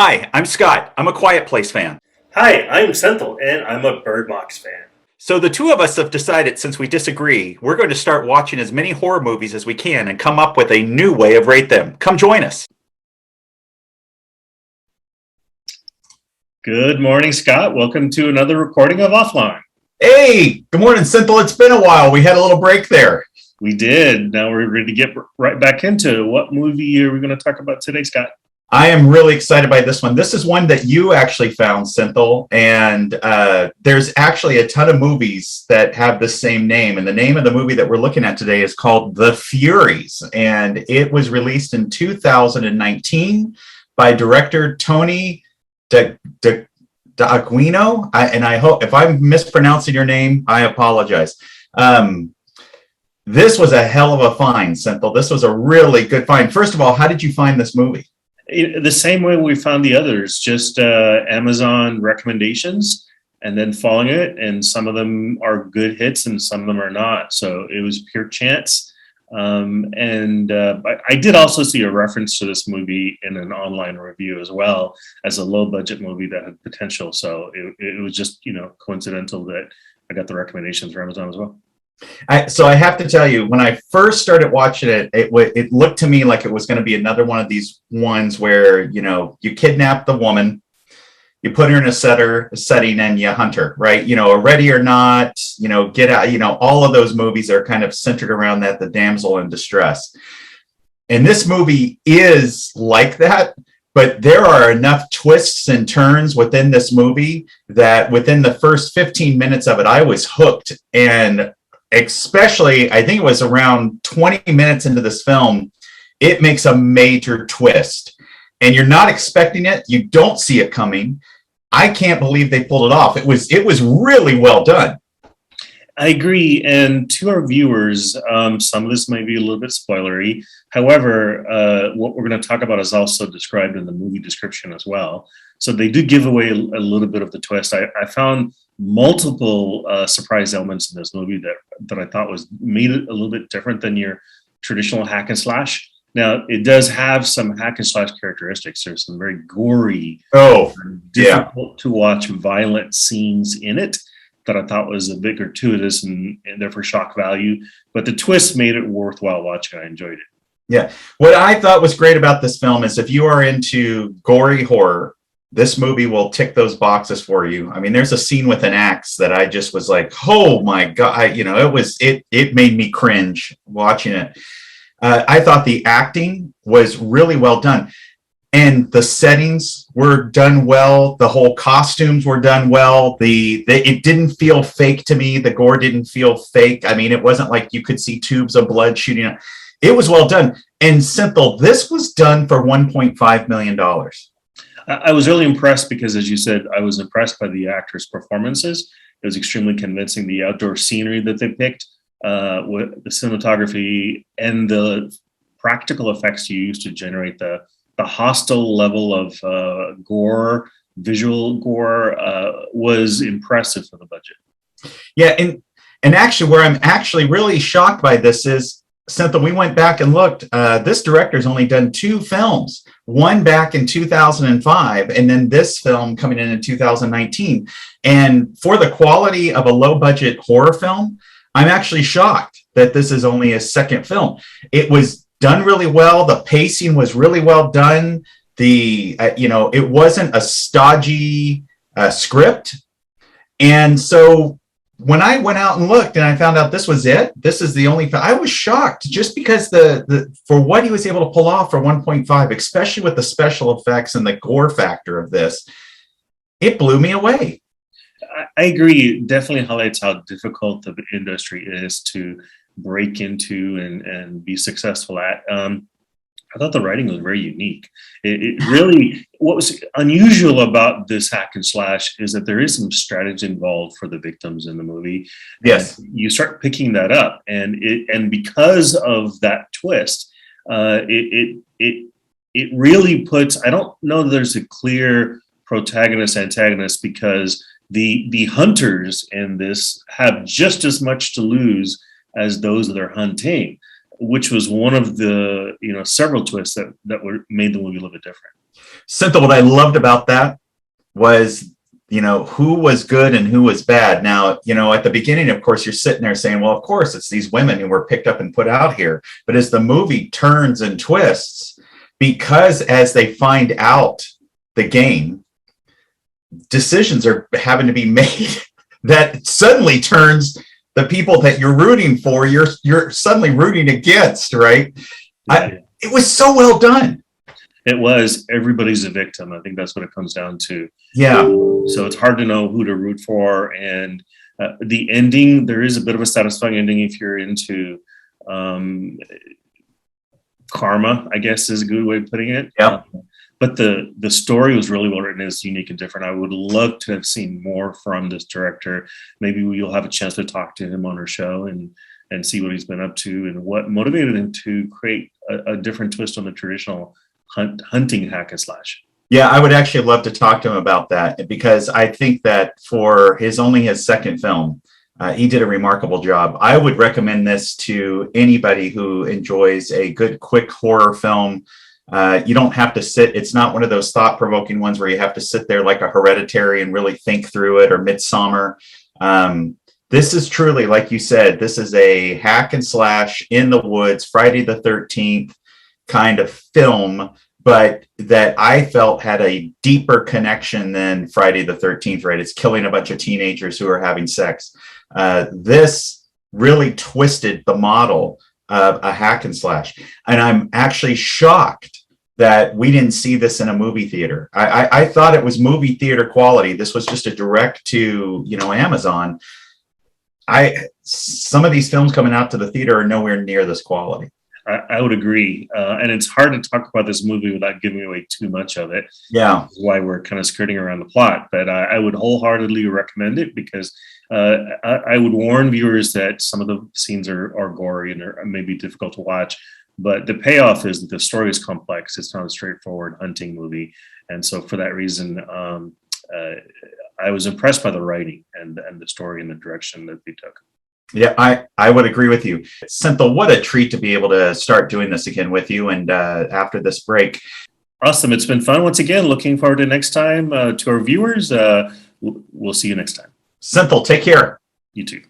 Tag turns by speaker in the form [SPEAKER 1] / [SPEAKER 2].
[SPEAKER 1] Hi, I'm Scott. I'm a Quiet Place fan.
[SPEAKER 2] Hi, I'm Senthil, and I'm a Bird Box fan.
[SPEAKER 1] So the two of us have decided, since we disagree, we're going to start watching as many horror movies as we can and come up with a new way of rate them. Come join us.
[SPEAKER 2] Good morning, Scott. Welcome to another recording of Offline.
[SPEAKER 3] Hey, good morning, Synthil. It's been a while. We had a little break there.
[SPEAKER 2] We did. Now we're ready to get right back into it. What movie are we going to talk about today, Scott?
[SPEAKER 3] I am really excited by this one. This is one that you actually found, Synthil, and there's actually a ton of movies that have the same name. And the name of the movie that we're looking at today is called The Furies, and it was released in 2019 by director Tony D'Aquino. And I hope if I'm mispronouncing your name, I apologize. This was a hell of a find, Synthil. This was a really good find. First of all, how did you find this movie?
[SPEAKER 2] The same way we found the others, just Amazon recommendations and then following it. And some of them are good hits and some of them are not. So it was pure chance. I did also see a reference to this movie in an online review as well as a low budget movie that had potential. So it was just, coincidental that I got the recommendations from Amazon as well.
[SPEAKER 3] So I have to tell you, when I first started watching it, it looked to me like it was going to be another one of these ones where, you kidnap the woman, you put her in a setting and you hunt her, right? Ready or Not, Get Out, all of those movies are kind of centered around that, the damsel in distress. And this movie is like that, but there are enough twists and turns within this movie that within the first 15 minutes of it, I was hooked. And especially, I think it was around 20 minutes into this film, it makes a major twist. And you're not expecting it. You don't see it coming. I can't believe they pulled it off. It was really well done.
[SPEAKER 2] I agree. And to our viewers, some of this may be a little bit spoilery. However, what we're going to talk about is also described in the movie description as well. So they do give away a little bit of the twist. I found multiple surprise elements in this movie that I thought made it a little bit different than your traditional hack and slash. Now, it does have some hack and slash characteristics. There's some very gory, difficult to watch, violent scenes in it that I thought was a bit gratuitous and therefore shock value. But the twist made it worthwhile watching. I enjoyed it.
[SPEAKER 3] Yeah. What I thought was great about this film is if you are into gory horror, this movie will tick those boxes for you. I mean, there's a scene with an axe that I just was like, oh my God, it made me cringe watching it. I thought the acting was really well done. And the settings were done well. The whole costumes were done well. It didn't feel fake to me. The gore didn't feel fake. I mean, it wasn't like you could see tubes of blood shooting out. It was well done. And Synthil, this was done for $1.5 million.
[SPEAKER 2] I was really impressed because, as you said, I was impressed by the actors' performances. It was extremely convincing. The outdoor scenery that they picked, with the cinematography and the practical effects you used to generate the hostile level of visual gore, was impressive for the budget.
[SPEAKER 3] Yeah, and actually, where I'm actually really shocked by this is, Synthil, we went back and looked. This director's only done 2 films, one back in 2005, and then this film coming in 2019. And for the quality of a low-budget horror film, I'm actually shocked that this is only a second film. It was done really well. The pacing was really well done. It wasn't a stodgy script. And so when I went out and looked and I found out this was it, this is the only, I was shocked just because for what he was able to pull off for 1.5, especially with the special effects and the gore factor of this, it blew me away.
[SPEAKER 2] I agree. It definitely highlights how difficult the industry is to break into and be successful at. I thought the writing was very unique. It really, what was unusual about this hack and slash is that there is some strategy involved for the victims in the movie.
[SPEAKER 3] Yes.
[SPEAKER 2] And you start picking that up, and because of that twist, it really puts, I don't know that there's a clear protagonist antagonist, because the hunters in this have just as much to lose as those that are hunting, which was one of the several twists that made the movie a little bit different.
[SPEAKER 3] Cynthia, what I loved about that was, who was good and who was bad. Now, at the beginning, of course, you're sitting there saying, well, of course, it's these women who were picked up and put out here. But as the movie turns and twists, because as they find out the game, decisions are having to be made that suddenly turns the people that you're rooting for, you're suddenly rooting against, right? It was so well done.
[SPEAKER 2] It was. Everybody's a victim. I think that's what it comes down to.
[SPEAKER 3] Yeah.
[SPEAKER 2] So it's hard to know who to root for. And the ending, there is a bit of a satisfying ending if you're into karma, I guess is a good way of putting it.
[SPEAKER 3] Yeah.
[SPEAKER 2] But the story was really well written. It's unique and different. I would love to have seen more from this director. Maybe you'll have a chance to talk to him on our show and see what he's been up to and what motivated him to create a different twist on the traditional hunting hack and slash.
[SPEAKER 3] Yeah, I would actually love to talk to him about that, because I think that for his second film, he did a remarkable job. I would recommend this to anybody who enjoys a good, quick horror film. You don't have to sit. It's not one of those thought-provoking ones where you have to sit there like a Hereditary and really think through it, or Midsommar. This is truly, like you said, this is a hack and slash in the woods, Friday the 13th kind of film, but that I felt had a deeper connection than Friday the 13th, right? It's killing a bunch of teenagers who are having sex. This really twisted the model of a hack and slash. And I'm actually shocked that we didn't see this in a movie theater. I thought it was movie theater quality. This was just a direct to, Amazon. Some of these films coming out to the theater are nowhere near this quality.
[SPEAKER 2] I would agree. And it's hard to talk about this movie without giving away too much of it.
[SPEAKER 3] Yeah.
[SPEAKER 2] That's why we're kind of skirting around the plot. But I would wholeheartedly recommend it, because I would warn viewers that some of the scenes are gory and are maybe difficult to watch. But the payoff is that the story is complex. It's not a straightforward hunting movie. And so for that reason, I was impressed by the writing and the story and the direction that they took.
[SPEAKER 3] Yeah, I would agree with you. Cynthia, what a treat to be able to start doing this again with you, and after this break.
[SPEAKER 2] Awesome. It's been fun once again. Looking forward to next time. To our viewers, we'll see you next time.
[SPEAKER 3] Cynthia, take care.
[SPEAKER 2] You too.